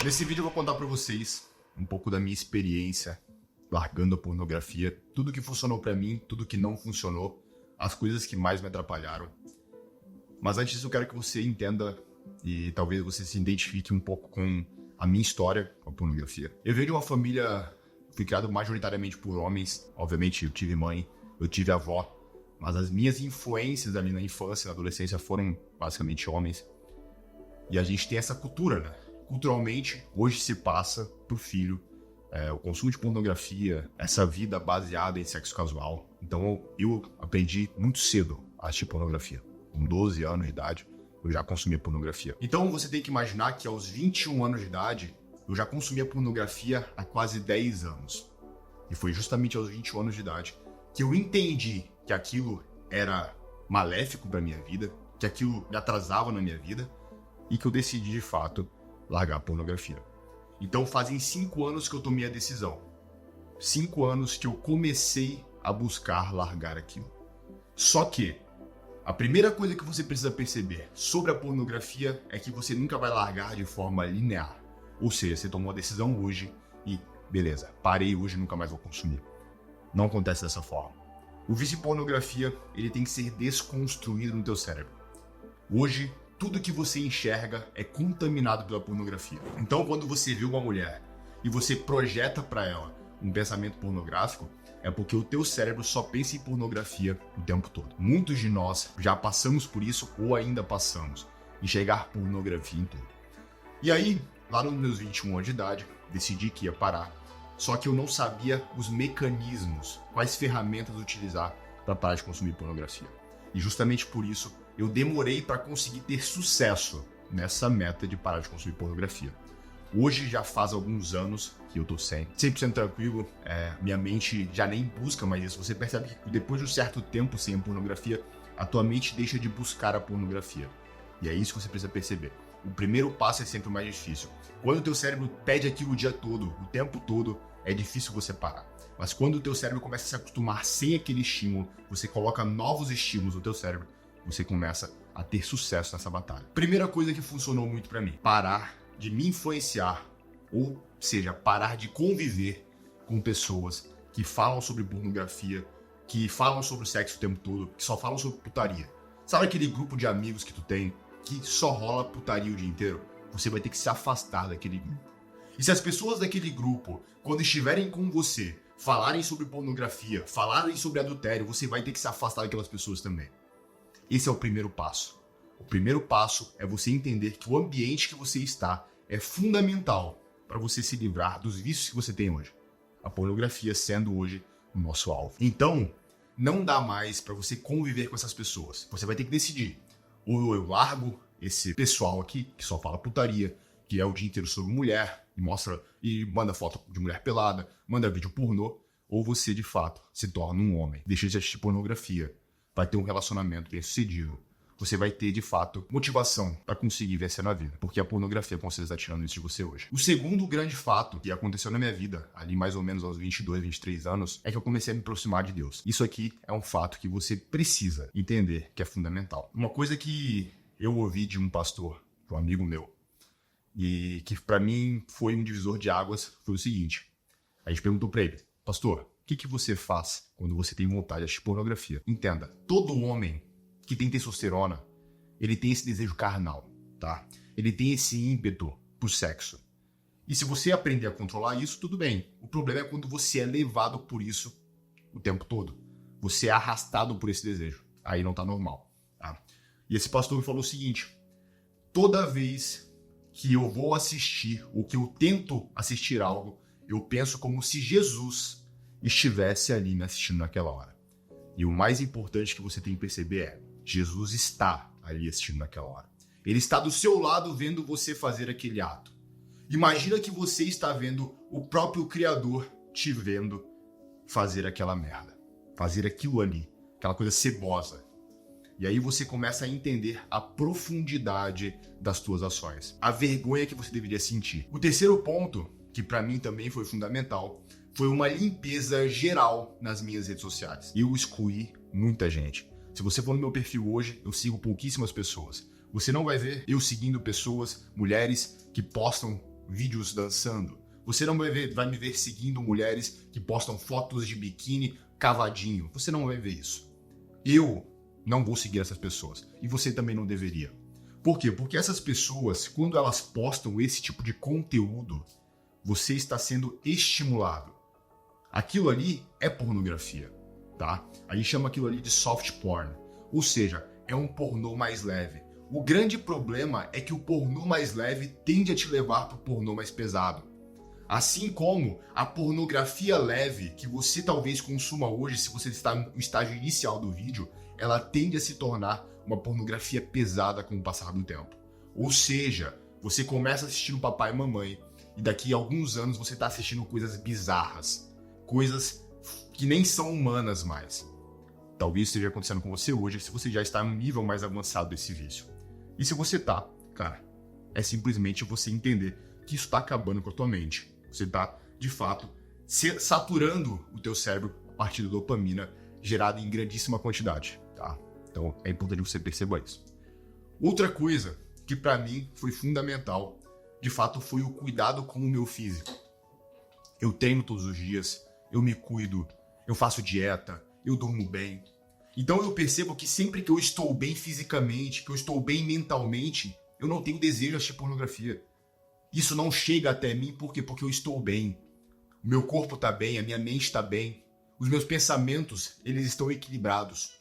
Nesse vídeo eu vou contar pra vocês um pouco da minha experiência largando a pornografia, tudo que funcionou pra mim, tudo que não funcionou, as coisas que mais me atrapalharam. Mas antes disso eu quero que você entenda e talvez você se identifique um pouco com a minha história com a pornografia. Eu venho de uma família, fui criado majoritariamente por homens, obviamente eu tive mãe, eu tive avó, mas as minhas influências ali na infância e na adolescência foram basicamente homens. E a gente tem essa cultura, né? Culturalmente, hoje se passa pro filho o consumo de pornografia, essa vida baseada em sexo casual. Então eu aprendi muito cedo a assistir pornografia. Com 12 anos de idade, eu já consumia pornografia. Então você tem que imaginar que aos 21 anos de idade, eu já consumia pornografia há quase 10 anos. E foi justamente aos 21 anos de idade que eu entendi que aquilo era maléfico pra minha vida, que aquilo me atrasava na minha vida, e que eu decidi, de fato, largar a pornografia. Então fazem 5 anos que eu tomei a decisão. 5 anos que eu comecei a buscar largar aquilo. Só que a primeira coisa que você precisa perceber sobre a pornografia é que você nunca vai largar de forma linear. Ou seja, você tomou a decisão hoje e, beleza, parei hoje e nunca mais vou consumir. Não acontece dessa forma. O vício em pornografia, ele tem que ser desconstruído no teu cérebro. Hoje, tudo que você enxerga é contaminado pela pornografia. Então, quando você vê uma mulher e você projeta para ela um pensamento pornográfico, é porque o teu cérebro só pensa em pornografia o tempo todo. Muitos de nós já passamos por isso ou ainda passamos, enxergar pornografia em tudo. E aí, lá nos meus 21 anos de idade, decidi que ia parar. Só que eu não sabia os mecanismos, quais ferramentas utilizar para parar de consumir pornografia. E justamente por isso, eu demorei para conseguir ter sucesso nessa meta de parar de consumir pornografia. Hoje já faz alguns anos que eu tô 100% tranquilo, minha mente já nem busca mais isso. Você percebe que depois de um certo tempo sem a pornografia, a tua mente deixa de buscar a pornografia. E é isso que você precisa perceber. O primeiro passo é sempre o mais difícil. Quando o teu cérebro pede aquilo o dia todo, o tempo todo, é difícil você parar. Mas quando o teu cérebro começa a se acostumar sem aquele estímulo, você coloca novos estímulos no teu cérebro, você começa a ter sucesso nessa batalha. Primeira coisa que funcionou muito pra mim, parar de me influenciar, ou seja, parar de conviver com pessoas que falam sobre pornografia, que falam sobre sexo o tempo todo, que só falam sobre putaria. Sabe aquele grupo de amigos que tu tem que só rola putaria o dia inteiro? Você vai ter que se afastar daquele grupo. E se as pessoas daquele grupo, quando estiverem com você, falarem sobre pornografia, falarem sobre adultério, você vai ter que se afastar daquelas pessoas também. Esse é o primeiro passo. O primeiro passo é você entender que o ambiente que você está é fundamental para você se livrar dos vícios que você tem hoje. A pornografia sendo hoje o nosso alvo. Então, não dá mais para você conviver com essas pessoas. Você vai ter que decidir. Ou eu largo esse pessoal aqui, que só fala putaria, que é o dia inteiro sobre mulher, e manda foto de mulher pelada, manda vídeo pornô, ou você, de fato, se torna um homem. Deixa de assistir pornografia. Vai ter um relacionamento bem sucedido. Você vai ter, de fato, motivação para conseguir vencer na vida. Porque a pornografia com certeza está tirando isso de você hoje. O segundo grande fato que aconteceu na minha vida, ali mais ou menos aos 22, 23 anos, é que eu comecei a me aproximar de Deus. Isso aqui é um fato que você precisa entender, que é fundamental. Uma coisa que eu ouvi de um pastor, de um amigo meu, e que para mim foi um divisor de águas, foi o seguinte. A gente perguntou para ele, pastor, o que você faz quando você tem vontade de assistir pornografia? Entenda, todo homem que tem testosterona, ele tem esse desejo carnal, tá? Ele tem esse ímpeto por sexo. E se você aprender a controlar isso, tudo bem. O problema é quando você é levado por isso o tempo todo. Você é arrastado por esse desejo. Aí não tá normal, tá? E esse pastor me falou o seguinte, toda vez que eu vou assistir, ou que eu tento assistir algo, eu penso como se Jesus estivesse ali me assistindo naquela hora. E o mais importante que você tem que perceber é, Jesus está ali assistindo naquela hora. Ele está do seu lado vendo você fazer aquele ato. Imagina que você está vendo o próprio Criador te vendo fazer aquela merda. Fazer aquilo ali, aquela coisa cebosa. E aí você começa a entender a profundidade das tuas ações. A vergonha que você deveria sentir. O terceiro ponto, que para mim também foi fundamental, foi uma limpeza geral nas minhas redes sociais. Eu excluí muita gente. Se você for no meu perfil hoje, eu sigo pouquíssimas pessoas. Você não vai ver eu seguindo pessoas, mulheres que postam vídeos dançando. Você não vai me ver seguindo mulheres que postam fotos de biquíni cavadinho. Você não vai ver isso. Eu não vou seguir essas pessoas. E você também não deveria. Por quê? Porque essas pessoas, quando elas postam esse tipo de conteúdo, você está sendo estimulado. Aquilo ali é pornografia, tá? A gente chama aquilo ali de soft porn. Ou seja, é um pornô mais leve. O grande problema é que o pornô mais leve tende a te levar para o pornô mais pesado. Assim como a pornografia leve que você talvez consuma hoje, se você está no estágio inicial do vídeo, ela tende a se tornar uma pornografia pesada com o passar do tempo. Ou seja, você começa assistindo Papai e Mamãe e daqui a alguns anos você está assistindo coisas bizarras, coisas que nem são humanas mais. Talvez esteja acontecendo com você hoje se você já está no nível mais avançado desse vício. E se você tá, cara, é simplesmente você entender que isso está acabando com a tua mente. Você está, de fato, saturando o teu cérebro a partir da dopamina gerada em grandíssima quantidade, tá? Então é importante que você perceba isso. Outra coisa que para mim foi fundamental, de fato, foi o cuidado com o meu físico. Eu treino todos os dias, eu me cuido, eu faço dieta, eu durmo bem. Então eu percebo que sempre que eu estou bem fisicamente, que eu estou bem mentalmente, eu não tenho desejo de assistir pornografia. Isso não chega até mim, por quê? Porque eu estou bem. O meu corpo está bem, a minha mente está bem. Os meus pensamentos, eles estão equilibrados.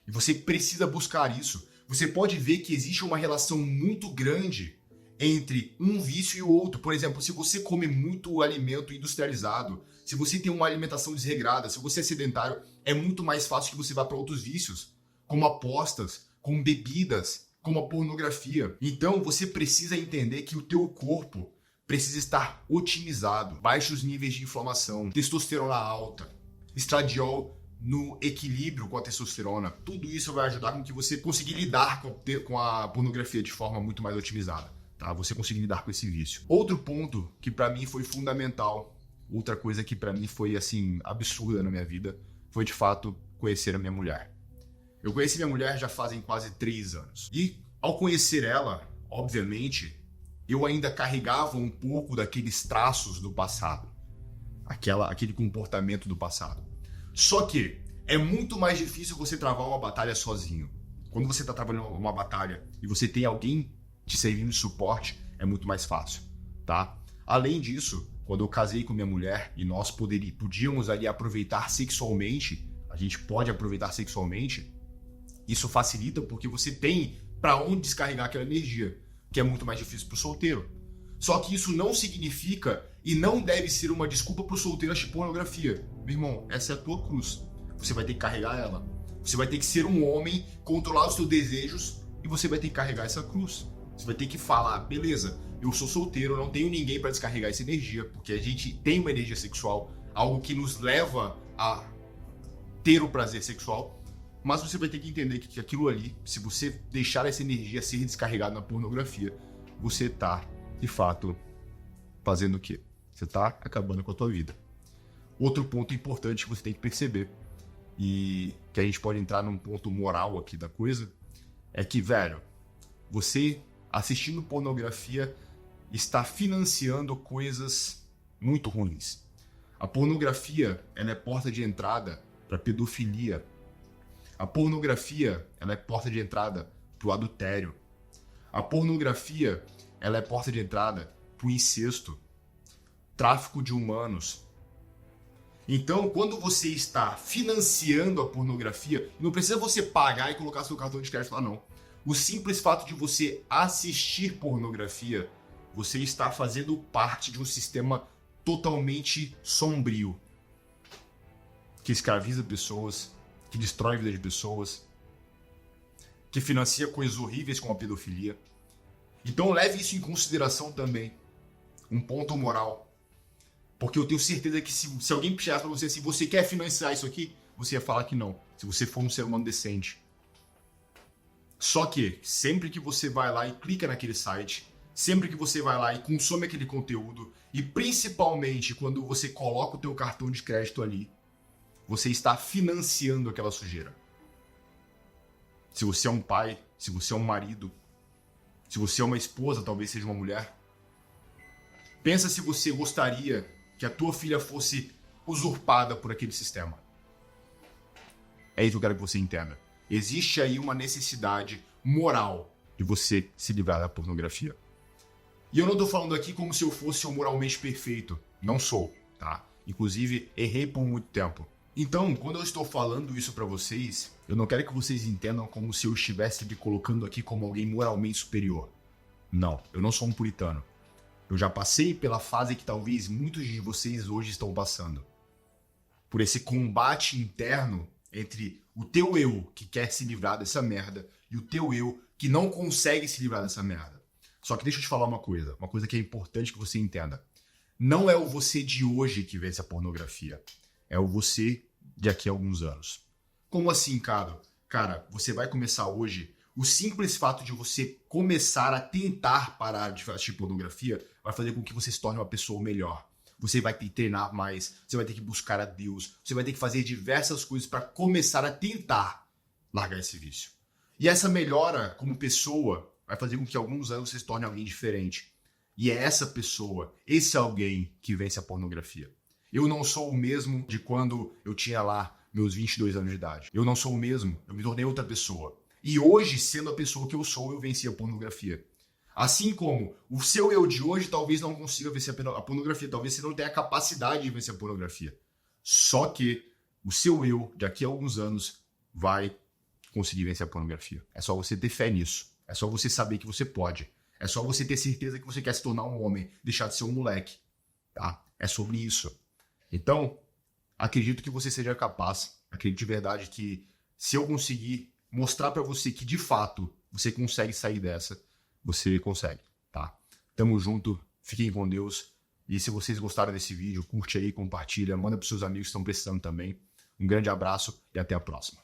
E você precisa buscar isso. Você pode ver que existe uma relação muito grande entre um vício e o outro. Por exemplo, se você come muito alimento industrializado, se você tem uma alimentação desregrada, se você é sedentário, é muito mais fácil que você vá para outros vícios, como apostas, como bebidas, como a pornografia. Então você precisa entender que o teu corpo precisa estar otimizado, baixos níveis de inflamação, testosterona alta, estradiol no equilíbrio com a testosterona. Tudo isso vai ajudar com que você consiga lidar com a pornografia de forma muito mais otimizada, tá? Você conseguir lidar com esse vício. Outro ponto que para mim foi fundamental, outra coisa que para mim foi assim absurda na minha vida, foi de fato conhecer a minha mulher. Eu conheci minha mulher já fazem quase 3 anos. E ao conhecer ela, obviamente, eu ainda carregava um pouco daqueles traços do passado. Aquele comportamento do passado. Só que é muito mais difícil você travar uma batalha sozinho. Quando você está trabalhando uma batalha e você tem alguém te servindo de suporte, é muito mais fácil, tá? Além disso, quando eu casei com minha mulher e nós podíamos ali aproveitar sexualmente, a gente pode aproveitar sexualmente, isso facilita porque você tem para onde descarregar aquela energia, que é muito mais difícil para o solteiro. Só que isso não significa e não deve ser uma desculpa para o solteiro assistir pornografia. Meu irmão, essa é a tua cruz. Você vai ter que carregar ela. Você vai ter que ser um homem, controlar os seus desejos e você vai ter que carregar essa cruz. Você vai ter que falar, beleza, eu sou solteiro, eu não tenho ninguém para descarregar essa energia, porque a gente tem uma energia sexual, algo que nos leva a ter o prazer sexual. Mas você vai ter que entender que aquilo ali, se você deixar essa energia ser descarregada na pornografia, você tá, de fato, fazendo o quê? Você tá acabando com a tua vida. Outro ponto importante que você tem que perceber, e que a gente pode entrar num ponto moral aqui da coisa, é que, velho, você assistindo pornografia está financiando coisas muito ruins. A pornografia, ela é porta de entrada para pedofilia. A pornografia, ela é porta de entrada para o adultério. A pornografia, ela é porta de entrada para o incesto, tráfico de humanos. Então, quando você está financiando a pornografia, não precisa você pagar e colocar seu cartão de crédito lá, não. O simples fato de você assistir pornografia, você está fazendo parte de um sistema totalmente sombrio, que escraviza pessoas, que destrói a vida de pessoas, que financia coisas horríveis como a pedofilia. Então leve isso em consideração também. Um ponto moral. Porque eu tenho certeza que se alguém chegasse pra você assim, você quer financiar isso aqui? Você ia falar que não, se você for um ser humano decente. Só que, sempre que você vai lá e clica naquele site, sempre que você vai lá e consome aquele conteúdo, e principalmente quando você coloca o teu cartão de crédito ali, você está financiando aquela sujeira. Se você é um pai, se você é um marido, se você é uma esposa, talvez seja uma mulher, Pensa se você gostaria que a tua filha fosse usurpada por aquele sistema. É isso que eu quero que você entenda. Existe aí uma necessidade moral de você se livrar da pornografia. E eu não tô falando aqui como se eu fosse um moralmente perfeito. Não sou, tá? Inclusive, errei por muito tempo. Então, quando eu estou falando isso pra vocês, eu não quero que vocês entendam como se eu estivesse me colocando aqui como alguém moralmente superior. Não, eu não sou um puritano. Eu já passei pela fase que talvez muitos de vocês hoje estão passando. Por esse combate interno entre o teu eu que quer se livrar dessa merda e o teu eu que não consegue se livrar dessa merda. Só que deixa eu te falar uma coisa que é importante que você entenda. Não é o você de hoje que vence a pornografia. É o você daqui a alguns anos. Como assim, cara? Cara, você vai começar hoje. O simples fato de você começar a tentar parar de assistir pornografia vai fazer com que você se torne uma pessoa melhor. Você vai ter que treinar mais, você vai ter que buscar a Deus, você vai ter que fazer diversas coisas para começar a tentar largar esse vício. E essa melhora como pessoa vai fazer com que alguns anos você se torne alguém diferente. E é essa pessoa, esse alguém que vence a pornografia. Eu não sou o mesmo de quando eu tinha lá meus 22 anos de idade. Eu não sou o mesmo, eu me tornei outra pessoa. E hoje, sendo a pessoa que eu sou, eu venci a pornografia. Assim como o seu eu de hoje talvez não consiga vencer a pornografia, talvez você não tenha a capacidade de vencer a pornografia. Só que o seu eu, daqui a alguns anos, vai conseguir vencer a pornografia. É só você ter fé nisso. É só você saber que você pode. É só você ter certeza que você quer se tornar um homem, deixar de ser um moleque. Tá? É sobre isso. Então, acredito que você seja capaz. Acredito de verdade que se eu conseguir mostrar pra você que de fato você consegue sair dessa, você consegue, tá? Tamo junto, fiquem com Deus. E se vocês gostaram desse vídeo, curte aí, compartilha, manda pros seus amigos que estão precisando também. Um grande abraço e até a próxima.